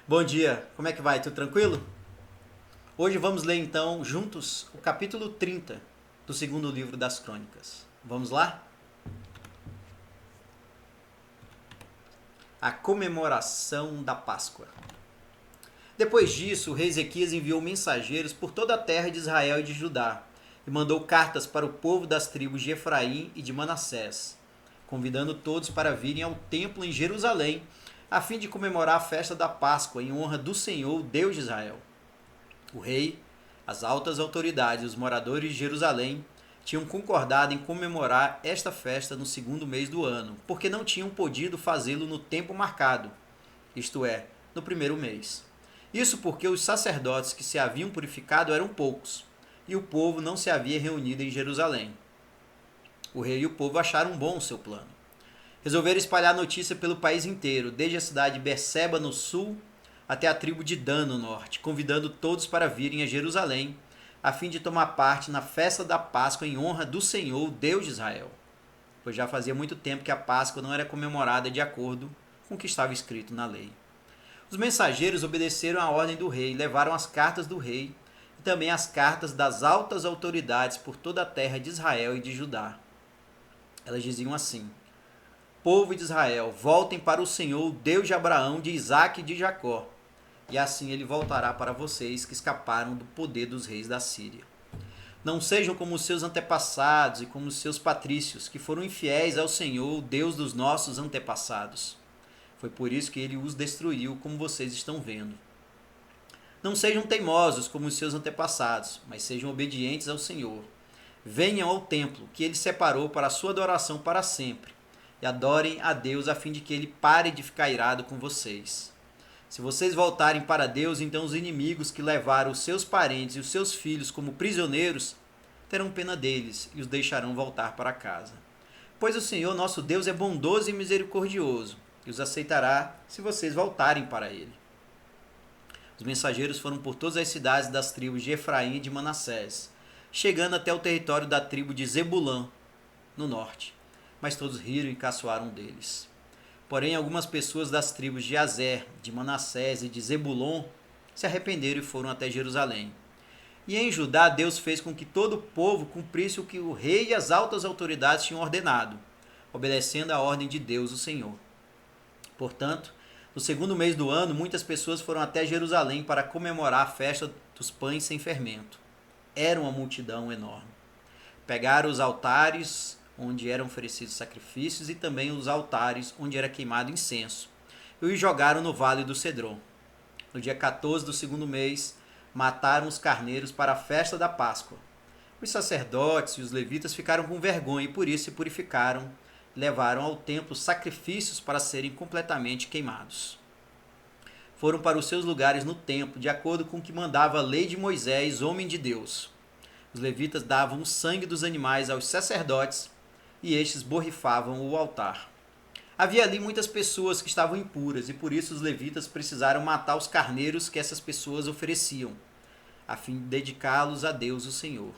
Bom dia, como é que vai? Tudo tranquilo? Hoje vamos ler então juntos o capítulo 30 do segundo livro das Crônicas. Vamos lá? A comemoração da Páscoa. Depois disso, o rei Ezequias enviou mensageiros por toda a terra de Israel e de Judá e mandou cartas para o povo das tribos de Efraim e de Manassés, convidando todos para virem ao templo em Jerusalém, a fim de comemorar a festa da Páscoa em honra do Senhor, Deus de Israel. O rei, as altas autoridades e os moradores de Jerusalém tinham concordado em comemorar esta festa no segundo mês do ano, porque não tinham podido fazê-lo no tempo marcado, isto é, no primeiro mês. Isso porque os sacerdotes que se haviam purificado eram poucos, e o povo não se havia reunido em Jerusalém. O rei e o povo acharam bom o seu plano. Resolveram espalhar a notícia pelo país inteiro, desde a cidade de Berseba no sul até a tribo de Dan no norte, convidando todos para virem a Jerusalém, a fim de tomar parte na festa da Páscoa em honra do Senhor, Deus de Israel, pois já fazia muito tempo que a Páscoa não era comemorada de acordo com o que estava escrito na lei. Os mensageiros obedeceram à ordem do rei, levaram as cartas do rei e também as cartas das altas autoridades por toda a terra de Israel e de Judá. Elas diziam assim: Povo de Israel, voltem para o Senhor, Deus de Abraão, de Isaque e de Jacó, e assim ele voltará para vocês que escaparam do poder dos reis da Síria. Não sejam como os seus antepassados e como os seus patrícios, que foram infiéis ao Senhor, Deus dos nossos antepassados. Foi por isso que ele os destruiu, como vocês estão vendo. Não sejam teimosos como os seus antepassados, mas sejam obedientes ao Senhor. Venham ao templo, que ele separou para a sua adoração para sempre, e adorem a Deus a fim de que ele pare de ficar irado com vocês. Se vocês voltarem para Deus, então os inimigos que levaram os seus parentes e os seus filhos como prisioneiros terão pena deles e os deixarão voltar para casa. Pois o Senhor nosso Deus é bondoso e misericordioso, e os aceitará se vocês voltarem para ele. Os mensageiros foram por todas as cidades das tribos de Efraim e de Manassés, chegando até o território da tribo de Zebulã, no norte. Mas todos riram e caçoaram deles. Porém, algumas pessoas das tribos de Azer, de Manassés e de Zebulon se arrependeram e foram até Jerusalém. E em Judá, Deus fez com que todo o povo cumprisse o que o rei e as altas autoridades tinham ordenado, obedecendo à ordem de Deus, o Senhor. Portanto, no segundo mês do ano, muitas pessoas foram até Jerusalém para comemorar a festa dos pães sem fermento. Era uma multidão enorme. Pegaram os altares onde eram oferecidos sacrifícios, e também os altares onde era queimado incenso, e os jogaram no vale do Cedron. No dia 14 do segundo mês, mataram os carneiros para a festa da Páscoa. Os sacerdotes e os levitas ficaram com vergonha e por isso se purificaram, e levaram ao templo sacrifícios para serem completamente queimados. Foram para os seus lugares no templo, de acordo com o que mandava a lei de Moisés, homem de Deus. Os levitas davam o sangue dos animais aos sacerdotes, e estes borrifavam o altar. Havia ali muitas pessoas que estavam impuras, e por isso os levitas precisaram matar os carneiros que essas pessoas ofereciam, a fim de dedicá-los a Deus o Senhor.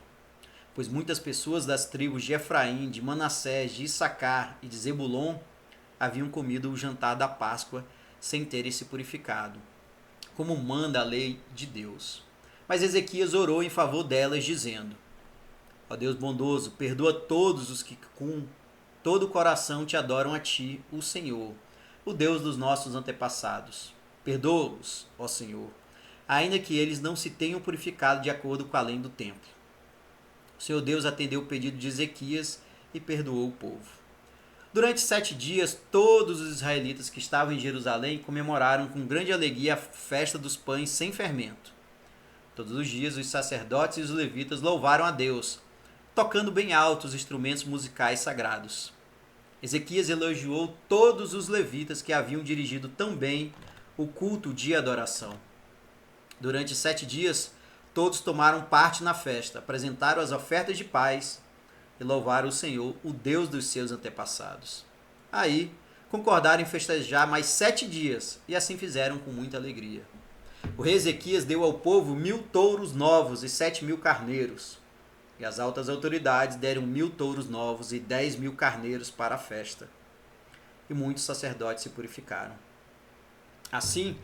Pois muitas pessoas das tribos de Efraim, de Manassés, de Issacar e de Zebulon haviam comido o jantar da Páscoa sem terem se purificado, como manda a lei de Deus. Mas Ezequias orou em favor delas, dizendo: Ó Deus bondoso, perdoa todos os que com todo o coração te adoram a ti, o Senhor, o Deus dos nossos antepassados. Perdoa-os, ó Senhor, ainda que eles não se tenham purificado de acordo com a lei do templo. O Senhor Deus atendeu o pedido de Ezequias e perdoou o povo. Durante 7 dias, todos os israelitas que estavam em Jerusalém comemoraram com grande alegria a festa dos pães sem fermento. Todos os dias, os sacerdotes e os levitas louvaram a Deus, tocando bem alto os instrumentos musicais sagrados. Ezequias elogiou todos os levitas que haviam dirigido tão bem o culto de adoração. Durante 7 dias, todos tomaram parte na festa, apresentaram as ofertas de paz e louvaram o Senhor, o Deus dos seus antepassados. Aí, concordaram em festejar mais 7 dias, e assim fizeram com muita alegria. O rei Ezequias deu ao povo 1000 touros novos e 7.000 carneiros. E as altas autoridades deram 1000 touros novos e 10.000 carneiros para a festa. E muitos sacerdotes se purificaram. Assim,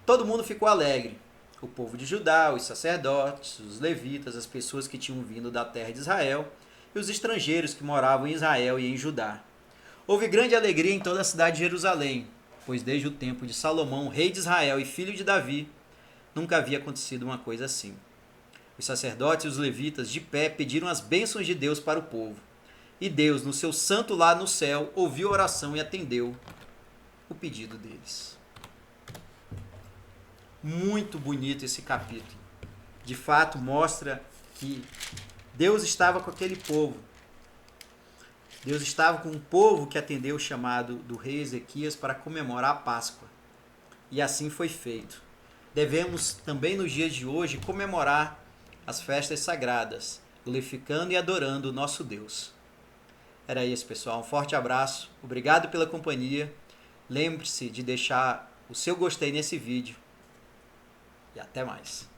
Todo mundo ficou alegre. O povo de Judá, os sacerdotes, os levitas, as pessoas que tinham vindo da terra de Israel e os estrangeiros que moravam em Israel e em Judá. Houve grande alegria em toda a cidade de Jerusalém, pois desde o tempo de Salomão, rei de Israel e filho de Davi, nunca havia acontecido uma coisa assim. Os sacerdotes e os levitas, de pé, pediram as bênçãos de Deus para o povo. E Deus, no seu santo lá no céu, ouviu a oração e atendeu o pedido deles. Muito bonito esse capítulo. De fato, mostra que Deus estava com aquele povo. Deus estava com um povo que atendeu o chamado do rei Ezequias para comemorar a Páscoa. E assim foi feito. Devemos também nos dias de hoje comemorar as festas sagradas, glorificando e adorando o nosso Deus. Era isso, pessoal. Um forte abraço. Obrigado pela companhia. Lembre-se de deixar o seu gostei nesse vídeo. E até mais.